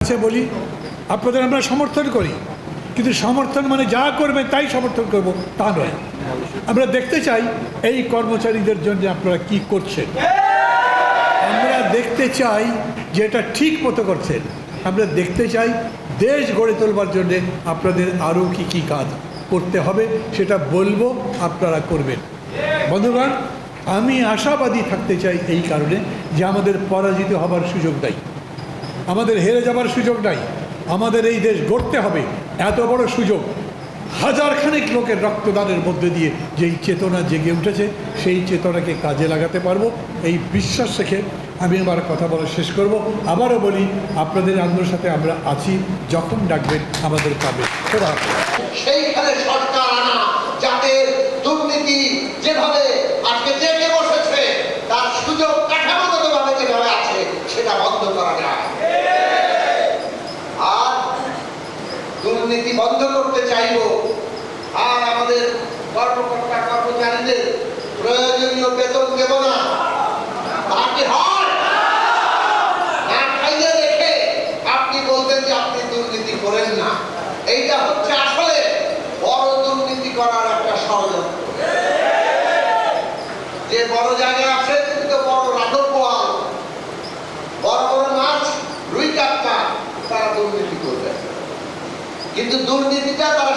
কাছে বলি, আপনাদের আমরা সমর্থন করি, কিন্তু সমর্থন মানে যা করবেন তাই সমর্থন করব তা নয়। আমরা দেখতে চাই এই কর্মচারীদের জন্য আপনারা কি করছেন। আমরা দেখতে চাই যে এটা ঠিক মতো করছেন। আমরা দেখতে চাই দেশ গড়ে তোলবার জন্যে আপনাদের আরও কি কি কাজ করতে হবে সেটা বলবো, আপনারা করবেন। বন্ধুগণ, আমি আশাবাদী থাকতে চাই এই কারণে যে আমাদের পরাজিত হবার সুযোগ নাই, আমাদের হেরে যাবার সুযোগ নাই। আমাদের এই দেশ গড়তে হবে, এত বড় সুযোগ। হাজারখানেক লোকের রক্তদানের মধ্যে দিয়ে যেই চেতনা জেগে উঠেছে, সেই চেতনাকে কাজে লাগাতে পারবো, এই বিশ্বাস রেখে আমি আমার কথা বলা শেষ করব। আবারও বলি, আপনাদের আন্দোলনের সাথে আমরা আছি, যখন ডাকবেন আমাদের পাবে। সেইখানে সরকার আনা, যাতে দুর্নীতি যেভাবে আজকে জেগে বসেছে তার সুযোগ কাঠামোগতভাবে যেভাবে আছে সেটা বন্ধ করা যায়। আর দুর্নীতি বন্ধ করতে চাইব, আর আমাদের কর্মকর্তা কর্মচারীদের প্রয়োজনীয় বেতন দেব না। তাকে হয় না খাইয়ে রেখে আপনি বলতেন যে আপনি দুর্নীতি করেন না, এইটা হচ্ছে আসলে বড় দুর্নীতি করার একটা ষড়যন্ত্র। যে বড় জায়গায় আছে কিন্তু বড় রাধব পোয়াল, বড় বড় মাছ, রুই কাতলা, তারা দুর্নীতি করবে, কিন্তু দুর্নীতিটা তারা